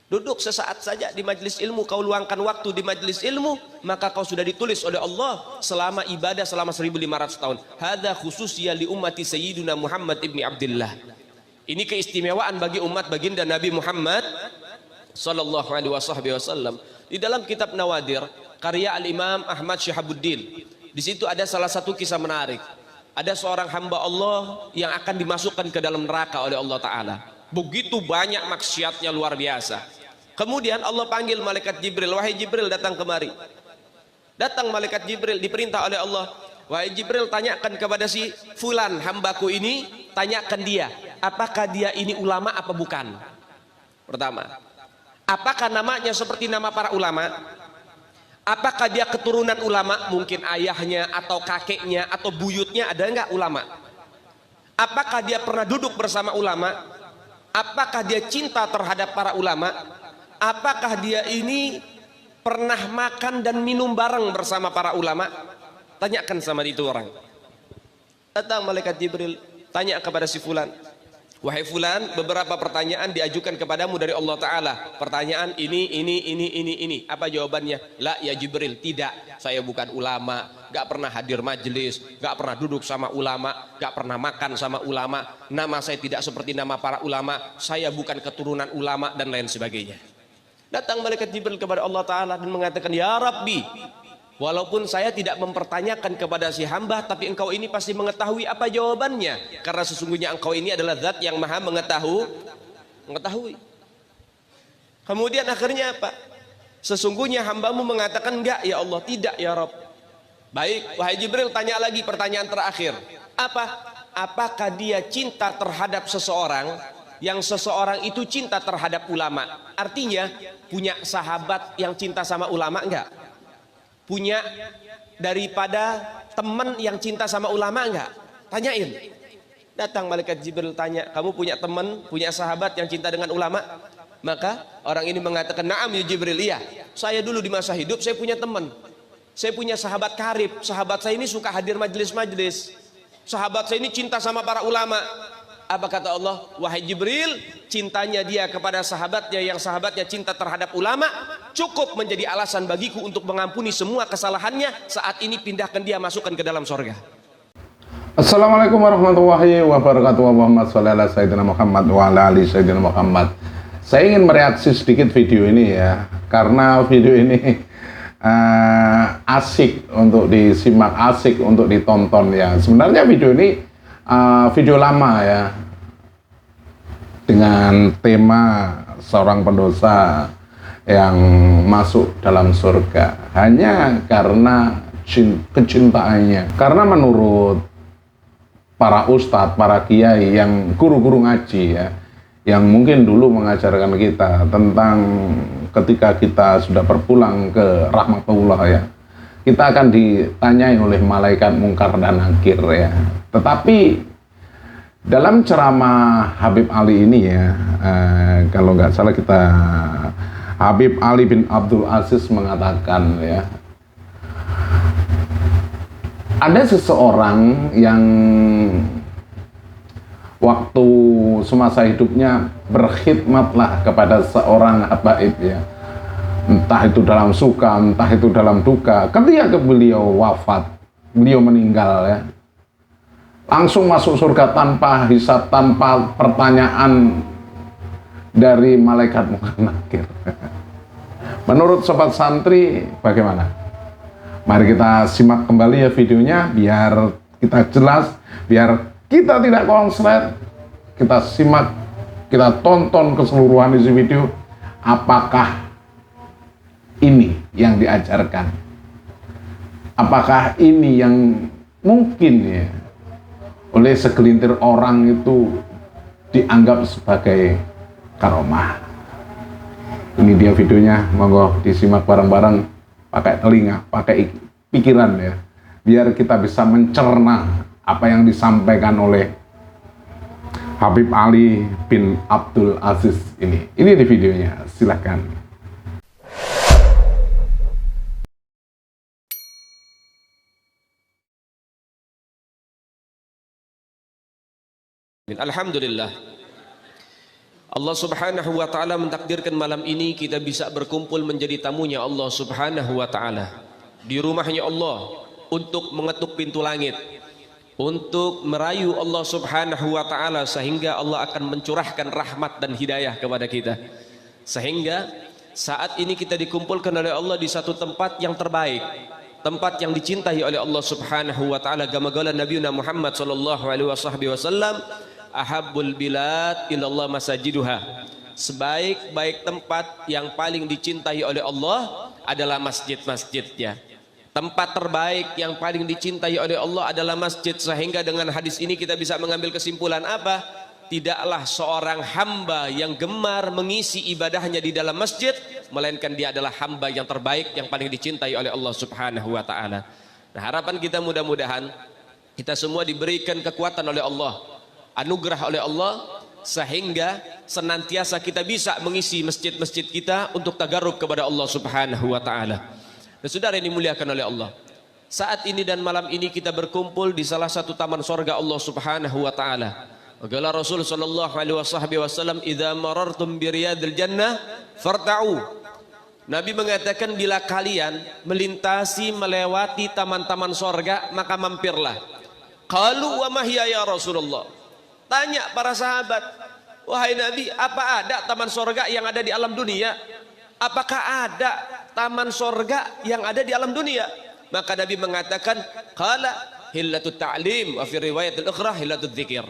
Duduk sesaat saja di majelis ilmu, kau luangkan waktu di majelis ilmu, maka kau sudah ditulis oleh Allah selama ibadah selama 1500 tahun. Hadza khususiyya li ummati sayyidina Muhammad ibni Abdullah. Ini keistimewaan bagi umat baginda Nabi Muhammad sallallahu alaihi wasallam. Di dalam kitab Nawadir karya Al-Imam Ahmad Syihabuddin, di situ ada salah satu kisah menarik. Ada seorang hamba Allah yang akan dimasukkan ke dalam neraka oleh Allah Ta'ala. Begitu banyak maksiatnya, luar biasa. Kemudian Allah panggil malaikat Jibril, wahai Jibril, datang kemari. Datang malaikat Jibril, diperintah oleh Allah, wahai Jibril, tanyakan kepada si fulan hambaku ini, tanyakan dia, apakah dia ini ulama apa bukan. Pertama, apakah namanya seperti nama para ulama? Apakah dia keturunan ulama? Mungkin ayahnya atau kakeknya atau buyutnya ada enggak ulama? Apakah dia pernah duduk bersama ulama? Apakah dia cinta terhadap para ulama? Apakah dia ini pernah makan dan minum bareng bersama para ulama? Tanyakan sama itu orang. Datang malaikat Jibril, tanya kepada si fulan, wahai fulan, beberapa pertanyaan diajukan kepadamu dari Allah Ta'ala. Pertanyaan ini. Apa jawabannya? La ya Jibril, tidak, saya bukan ulama, gak pernah hadir majelis, gak pernah duduk sama ulama, gak pernah makan sama ulama, nama saya tidak seperti nama para ulama, saya bukan keturunan ulama, dan lain sebagainya. Datang malaikat Jibril kepada Allah Ta'ala dan mengatakan, ya Rabbi, walaupun saya tidak mempertanyakan kepada si hamba, tapi engkau ini pasti mengetahui apa jawabannya, karena sesungguhnya engkau ini adalah zat yang maha mengetahui. Kemudian akhirnya apa? Sesungguhnya hambamu mengatakan enggak ya Allah, tidak ya Rabb. Baik, wahai Jibril, tanya lagi pertanyaan terakhir. Apakah dia cinta terhadap seseorang yang seseorang itu cinta terhadap ulama? Artinya punya sahabat yang cinta sama ulama enggak? Punya daripada teman yang cinta sama ulama enggak? Tanyain. Datang malaikat Jibril tanya, kamu punya teman, punya sahabat yang cinta dengan ulama? Maka orang ini mengatakan, na'am ya Jibril, iya, saya dulu di masa hidup saya punya teman, saya punya sahabat karib, sahabat saya ini suka hadir majelis-majelis, sahabat saya ini cinta sama para ulama. Apa kata Allah? Wahai Jibril, cintanya dia kepada sahabatnya yang sahabatnya cinta terhadap ulama cukup menjadi alasan bagiku untuk mengampuni semua kesalahannya. Saat ini pindahkan dia, masukkan ke dalam sorga. Assalamualaikum warahmatullahi wabarakatuh. Muhammad sallallahu alaihi sayyidina Muhammad wa ala ali sayyidina Muhammad. Saya ingin mereaksi sedikit video ini ya, karena video ini asik untuk disimak, asik untuk ditonton ya. Sebenarnya video ini video lama ya, dengan tema seorang pendosa yang masuk dalam surga hanya karena kecintaannya. Karena menurut para ustadz, para kiai yang guru-guru ngaji ya, yang mungkin dulu mengajarkan kita tentang ketika kita sudah berpulang ke rahmatullah ya, kita akan ditanyai oleh malaikat mungkar dan nakir ya. Tetapi dalam ceramah Habib Ali ini ya, kalau nggak salah kita, Habib Ali bin Abdul Aziz mengatakan ya, ada seseorang yang waktu semasa hidupnya berkhidmatlah kepada seorang habaib ya, entah itu dalam suka, entah itu dalam duka. Ketika beliau wafat, beliau meninggal ya, langsung masuk surga tanpa hisab, tanpa pertanyaan dari malaikat mungkar nakir. Menurut sobat santri bagaimana? Mari kita simak kembali ya videonya, biar kita jelas, biar kita tidak konslet. Kita simak, kita tonton keseluruhan isi video. Apakah ini yang diajarkan? Apakah ini yang mungkin ya oleh segelintir orang itu dianggap sebagai karomah? Ini dia videonya, monggo disimak bareng-bareng, pakai telinga, pakai pikiran ya, biar kita bisa mencerna apa yang disampaikan oleh Habib Ali bin Abdul Aziz ini. Ini di videonya, silahkan. Alhamdulillah. Allah subhanahu wa ta'ala mentakdirkan malam ini kita bisa berkumpul menjadi tamunya Allah subhanahu wa ta'ala di rumahnya Allah untuk mengetuk pintu langit, untuk merayu Allah subhanahu wa ta'ala, sehingga Allah akan mencurahkan rahmat dan hidayah kepada kita, sehingga saat ini kita dikumpulkan oleh Allah di satu tempat yang terbaik, tempat yang dicintai oleh Allah subhanahu wa ta'ala. Kama qala Nabiuna Muhammad sallallahu alaihi wasallam, ahabbul bilad ilallah masajiduha, sebaik-baik tempat yang paling dicintai oleh Allah adalah masjid-masjidnya. Tempat terbaik yang paling dicintai oleh Allah adalah masjid. Sehingga dengan hadis ini kita bisa mengambil kesimpulan apa? Tidaklah seorang hamba yang gemar mengisi ibadahnya di dalam masjid, melainkan dia adalah hamba yang terbaik yang paling dicintai oleh Allah subhanahu wa ta'ala. Nah, harapan kita mudah-mudahan kita semua diberikan kekuatan oleh Allah, anugerah oleh Allah, sehingga senantiasa kita bisa mengisi masjid-masjid kita untuk tagarrub kepada Allah subhanahu wa ta'ala. Dan saudara yang dimuliakan oleh Allah, saat ini dan malam ini kita berkumpul di salah satu taman sorga Allah subhanahu wa ta'ala. Qala Rasul sallallahu alaihi wasallam, idza marartum bi riyadil jannah farta'u. Nabi mengatakan, bila kalian melintasi melewati taman-taman sorga maka mampirlah. Qalu wa mahya ya Rasulullah. Tanya para sahabat, wahai Nabi, apa ada taman sorga yang ada di alam dunia? Apakah ada taman sorga yang ada di alam dunia? Maka Nabi mengatakan, qala hillatut ta'lim wa fi riwayatil ukhra hillatut dzikir.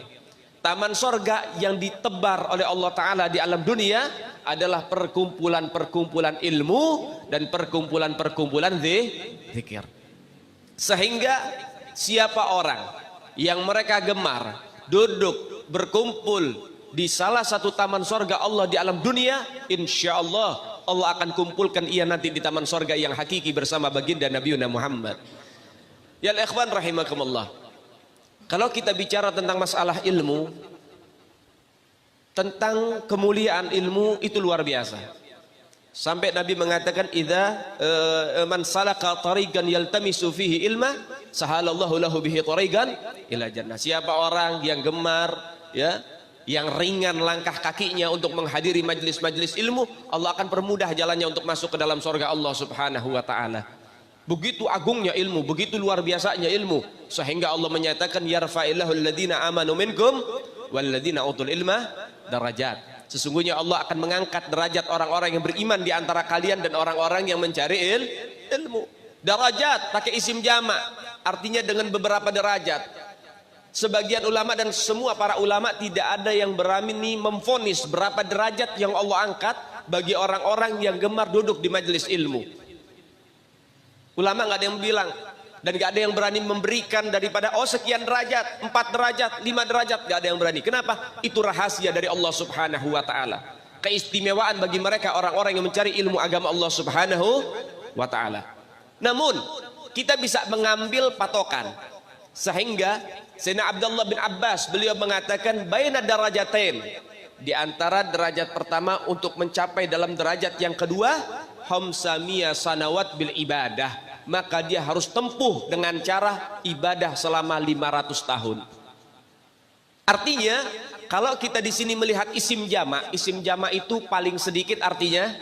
Taman sorga yang ditebar oleh Allah Ta'ala di alam dunia adalah perkumpulan-perkumpulan ilmu dan perkumpulan-perkumpulan zikir. Sehingga siapa orang yang mereka gemar duduk berkumpul di salah satu taman sorga Allah di alam dunia, insya Allah Allah akan kumpulkan ia nanti di taman sorga yang hakiki bersama baginda Nabiuna Muhammad. Ya ikhwan rahimakumullah, kalau kita bicara tentang masalah ilmu, tentang kemuliaan ilmu, itu luar biasa. Sampai Nabi mengatakan, idza man salaka tariqan yaltamisu fihi ilma sahalallahu lahu bihi tariqan ila jannah. Siapa orang yang gemar, ya, yang ringan langkah kakinya untuk menghadiri majlis-majlis ilmu, Allah akan permudah jalannya untuk masuk ke dalam surga Allah subhanahu wa ta'ala. Begitu agungnya ilmu, begitu luar biasanya ilmu, sehingga Allah menyatakan, yarfa'illahu alladhina amanu minkum walladhina utul ilma darajat. Sesungguhnya Allah akan mengangkat derajat orang-orang yang beriman di antara kalian dan orang-orang yang mencari ilmu. Derajat pakai isim jama', artinya dengan beberapa derajat. Sebagian ulama dan semua para ulama tidak ada yang berani memvonis berapa derajat yang Allah angkat bagi orang-orang yang gemar duduk di majelis ilmu. Ulama nggak ada yang bilang, dan gak ada yang berani memberikan daripada sekian derajat, 4 derajat, 5 derajat, gak ada yang berani. Kenapa? Itu rahasia dari Allah subhanahu wa ta'ala. Keistimewaan bagi mereka orang-orang yang mencari ilmu agama Allah subhanahu wa ta'ala. Namun kita bisa mengambil patokan, sehingga Sayyidina Abdullah bin Abbas beliau mengatakan, baina darajatain, di antara derajat pertama untuk mencapai dalam derajat yang kedua, hamsamiyah sanawat bil ibadah, maka dia harus tempuh dengan cara ibadah selama 500 tahun. Artinya, kalau kita di sini melihat isim jama itu paling sedikit artinya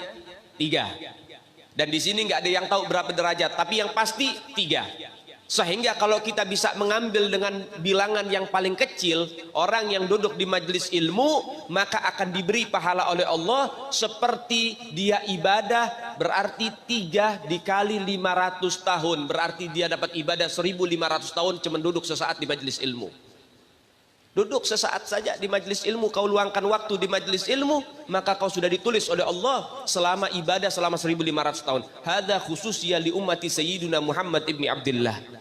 3. Dan di sini nggak ada yang tahu berapa derajat, tapi yang pasti 3. Sehingga kalau kita bisa mengambil dengan bilangan yang paling kecil, orang yang duduk di majelis ilmu, maka akan diberi pahala oleh Allah seperti dia ibadah, berarti 3 dikali 500 tahun, berarti dia dapat ibadah 1500 tahun cuma duduk sesaat di majelis ilmu. Duduk sesaat saja di majelis ilmu, kau luangkan waktu di majelis ilmu, maka kau sudah ditulis oleh Allah selama ibadah selama 1500 tahun. Hadza khususiyah li ummati sayyiduna Muhammad ibni Abdullah.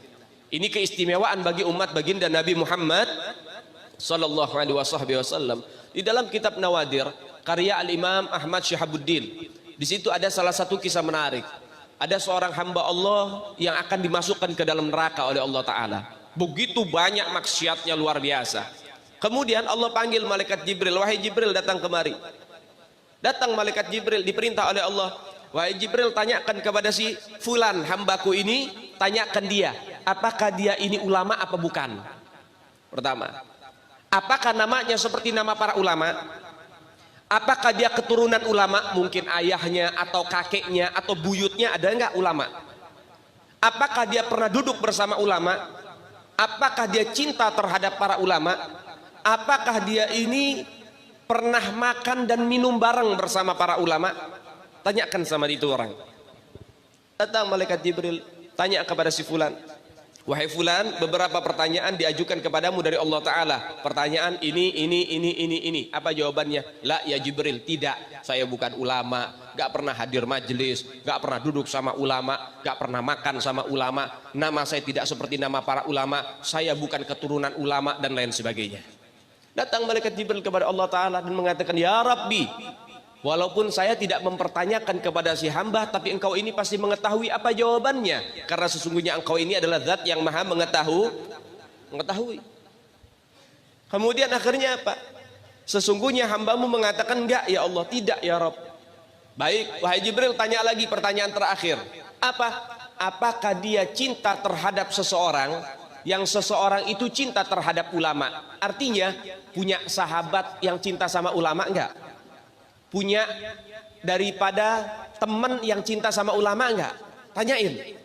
Ini keistimewaan bagi umat baginda Nabi Muhammad sallallahu alaihi wasallam. Di dalam kitab Nawadir karya Al-Imam Ahmad Syihabuddin, di situ ada salah satu kisah menarik. Ada seorang hamba Allah yang akan dimasukkan ke dalam neraka oleh Allah Ta'ala. Begitu banyak maksiatnya, luar biasa. Kemudian Allah panggil malaikat Jibril, wahai Jibril, datang kemari. Datang malaikat Jibril, diperintah oleh Allah, wahai Jibril, tanyakan kepada si fulan hambaku ini, tanyakan dia, apakah dia ini ulama apa bukan? Pertama, apakah namanya seperti nama para ulama? Apakah dia keturunan ulama? Mungkin ayahnya atau kakeknya atau buyutnya ada enggak ulama? Apakah dia pernah duduk bersama ulama? Apakah dia cinta terhadap para ulama? Apakah dia ini pernah makan dan minum bareng bersama para ulama? Tanyakan sama itu orang. Datang malaikat Jibril, tanya kepada si fulan, wahai fulan, beberapa pertanyaan diajukan kepadamu dari Allah Ta'ala. Pertanyaan ini. Apa jawabannya? La ya Jibril, tidak. Saya bukan ulama, gak pernah hadir majelis, gak pernah duduk sama ulama, gak pernah makan sama ulama. Nama saya tidak seperti nama para ulama. Saya bukan keturunan ulama dan lain sebagainya. Datang malaikat Jibril kepada Allah Ta'ala dan mengatakan, ya Rabbi, walaupun saya tidak mempertanyakan kepada si hamba, tapi engkau ini pasti mengetahui apa jawabannya. Karena sesungguhnya engkau ini adalah zat yang maha mengetahui. Kemudian akhirnya apa? Sesungguhnya hambamu mengatakan enggak ya Allah, tidak ya Rabb. Baik, wahai Jibril, tanya lagi pertanyaan terakhir. Apakah dia cinta terhadap seseorang yang seseorang itu cinta terhadap ulama? Artinya punya sahabat yang cinta sama ulama enggak? Punya daripada teman yang cinta sama ulama enggak? Tanyain.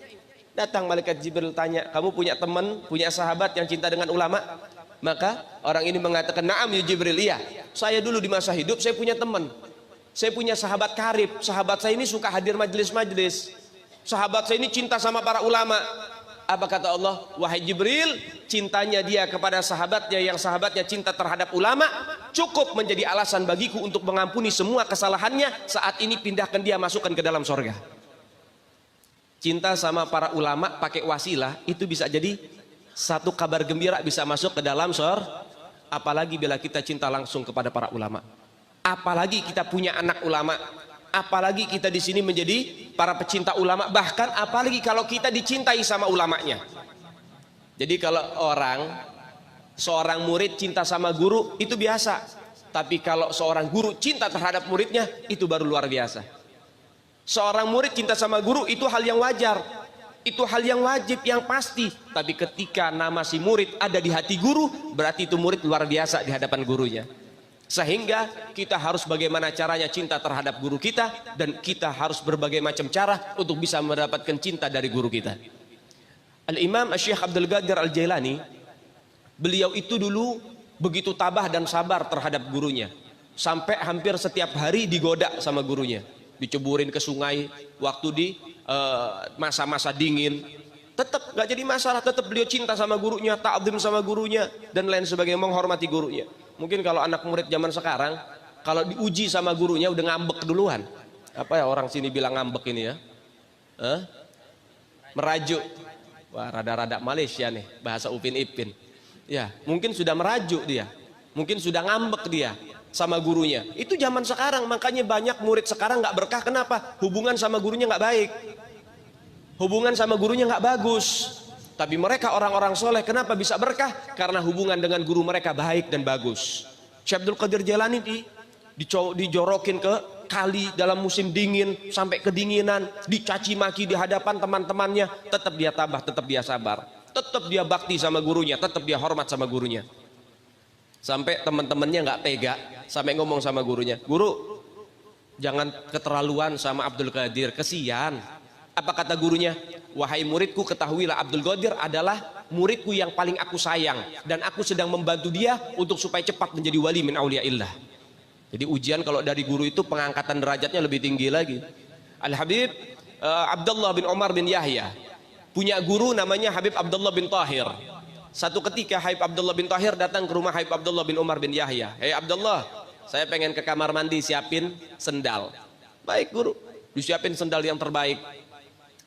Datang malaikat Jibril tanya, kamu punya teman, punya sahabat yang cinta dengan ulama? Maka orang ini mengatakan, na'am ya Jibril, iya. Saya dulu di masa hidup saya punya teman. Saya punya sahabat karib. Sahabat saya ini suka hadir majelis-majelis. Sahabat saya ini cinta sama para ulama. Apa kata Allah? Wahai Jibril, cintanya dia kepada sahabatnya yang sahabatnya cinta terhadap ulama cukup menjadi alasan bagiku untuk mengampuni semua kesalahannya. Saat ini pindahkan dia, masukkan ke dalam sorga. Cinta sama para ulama pakai wasilah itu bisa jadi satu kabar gembira, bisa masuk ke dalam sorga. Apalagi bila kita cinta langsung kepada para ulama. Apalagi kita punya anak ulama. Apalagi kita di sini menjadi para pecinta ulama, bahkan apalagi kalau kita dicintai sama ulamanya. Jadi kalau seorang murid cinta sama guru itu biasa, tapi kalau seorang guru cinta terhadap muridnya itu baru luar biasa. Seorang murid cinta sama guru itu hal yang wajar, itu hal yang wajib, yang pasti. Tapi ketika nama si murid ada di hati guru, berarti itu murid luar biasa di hadapan gurunya. Sehingga kita harus bagaimana caranya cinta terhadap guru kita, dan kita harus berbagai macam cara untuk bisa mendapatkan cinta dari guru kita. Al-Imam Syekh Abdul Qadir Al-Jailani, beliau itu dulu begitu tabah dan sabar terhadap gurunya, sampai hampir setiap hari digoda sama gurunya, diceburin ke sungai waktu di masa-masa dingin. Tetap gak jadi masalah, tetap beliau cinta sama gurunya, ta'zim sama gurunya dan lain sebagainya, menghormati gurunya. Mungkin kalau anak murid zaman sekarang, kalau diuji sama gurunya udah ngambek duluan. Apa ya orang sini bilang ngambek ini ya? Merajuk. Wah, rada-rada Malaysia nih, bahasa Upin Ipin. Ya, mungkin sudah merajuk dia. Mungkin sudah ngambek dia sama gurunya. Itu zaman sekarang, makanya banyak murid sekarang nggak berkah. Kenapa? Hubungan sama gurunya nggak baik. Hubungan sama gurunya nggak bagus. Tapi mereka orang-orang soleh, kenapa bisa berkah? Karena hubungan dengan guru mereka baik dan bagus. Syekh Abdul Qadir Jailani dijorokin ke kali dalam musim dingin sampai kedinginan, dicaci maki di hadapan teman-temannya, tetap dia tabah, tetap dia sabar, tetap dia bakti sama gurunya, tetap dia hormat sama gurunya. Sampai teman-temannya nggak tega, sampai ngomong sama gurunya, guru jangan keterlaluan sama Abdul Qadir, kesian. Apa kata gurunya? Wahai muridku, ketahuilah Abdul Qadir adalah muridku yang paling aku sayang, dan aku sedang membantu dia untuk supaya cepat menjadi wali min auliyaillah. Jadi ujian kalau dari guru itu pengangkatan derajatnya lebih tinggi lagi. Al-Habib Abdullah bin Umar bin Yahya punya guru namanya Habib Abdullah bin Tahir. Satu ketika Habib Abdullah bin Tahir datang ke rumah Habib Abdullah bin Umar bin Yahya. Hei Abdullah, saya pengen ke kamar mandi, siapin sendal. Baik guru, disiapin sendal yang terbaik.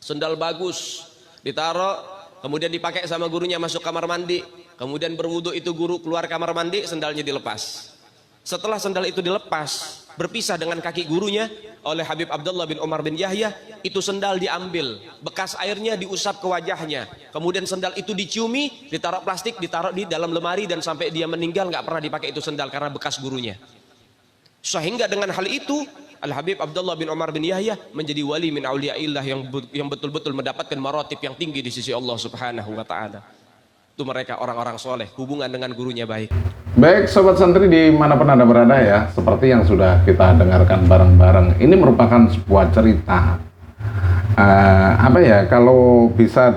Sendal bagus ditaruh, kemudian dipakai sama gurunya, masuk kamar mandi, kemudian berwudu itu guru keluar kamar mandi, sendalnya dilepas. Setelah sendal itu dilepas, berpisah dengan kaki gurunya oleh Habib Abdullah bin Umar bin Yahya, itu sendal diambil, bekas airnya diusap ke wajahnya, kemudian sendal itu diciumi, ditaruh plastik, ditaruh di dalam lemari, dan sampai dia meninggal nggak pernah dipakai itu sendal karena bekas gurunya. Sehingga dengan hal itu Al-Habib Abdullah bin Umar bin Yahya menjadi wali min auliyaillah yang betul-betul mendapatkan maratib yang tinggi di sisi Allah Subhanahu wa taala. Itu mereka orang-orang soleh, hubungan dengan gurunya baik. Baik sobat santri dimanapun anda berada ya, seperti yang sudah kita dengarkan bareng-bareng, ini merupakan sebuah cerita apa ya, kalau bisa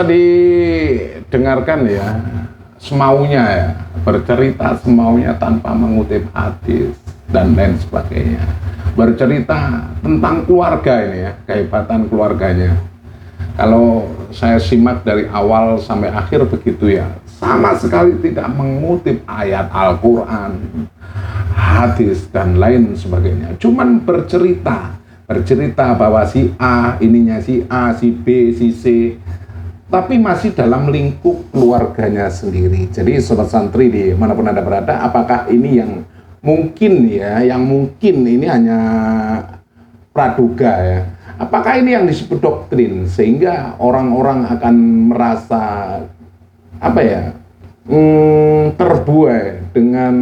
didengarkan ya semaunya ya, bercerita semaunya tanpa mengutip hadis dan lain sebagainya, bercerita tentang keluarga ini ya, kehebatan keluarganya. Kalau saya simak dari awal sampai akhir begitu ya, sama sekali tidak mengutip ayat Al-Quran, hadis dan lain sebagainya. Cuman bercerita bahwa si A, ininya si A, si B, si C, tapi masih dalam lingkup keluarganya sendiri. Jadi sobat santri di manapun anda berada, apakah ini yang mungkin ya, yang mungkin ini hanya praduga ya, apakah ini yang disebut doktrin sehingga orang-orang akan merasa apa ya, terbuai dengan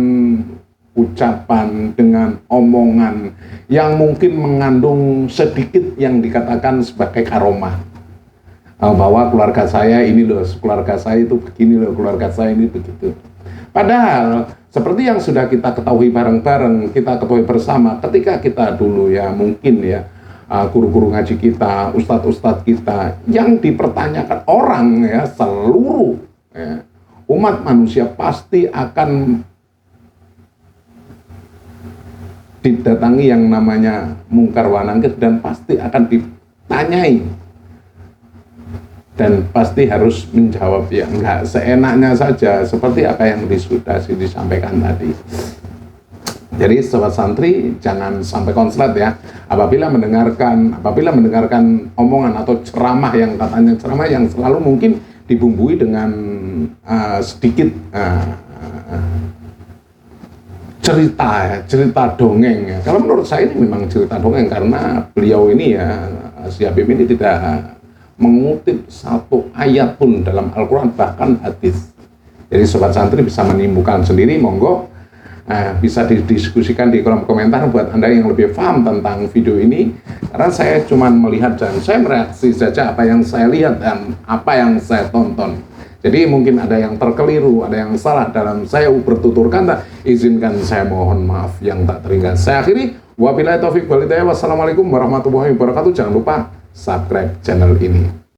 ucapan, dengan omongan yang mungkin mengandung sedikit yang dikatakan sebagai karomah, bahwa keluarga saya ini loh, keluarga saya itu begini loh, keluarga saya ini begitu. Padahal seperti yang sudah kita ketahui bareng-bareng, kita ketahui bersama ketika kita dulu ya, mungkin ya, guru-guru ngaji kita, ustadz-ustadz kita, yang dipertanyakan orang ya, seluruh ya, umat manusia pasti akan didatangi yang namanya mungkar wa nangkir, dan pasti akan ditanyai dan pasti harus menjawab ya enggak seenaknya saja, seperti apa yang sudah disampaikan tadi. Jadi sobat santri jangan sampai konslet ya, apabila mendengarkan omongan atau ceramah yang katanya ceramah yang selalu mungkin dibumbui dengan sedikit cerita dongeng ya. Kalau menurut saya ini memang cerita dongeng, karena beliau ini ya, si Habib ini tidak mengutip satu ayat pun dalam Al-Quran, bahkan hadis. Jadi sobat santri bisa menyimpulkan sendiri, monggo bisa didiskusikan di kolom komentar buat anda yang lebih paham tentang video ini, karena saya cuma melihat dan saya mereaksi saja apa yang saya lihat dan apa yang saya tonton. Jadi mungkin ada yang terkeliru, ada yang salah dalam saya bertutur kata, izinkan saya mohon maaf yang tak teringat. Saya akhiri, wabillahi taufiq wal hidayah, wassalamualaikum warahmatullahi wabarakatuh. Jangan lupa subscribe channel ini.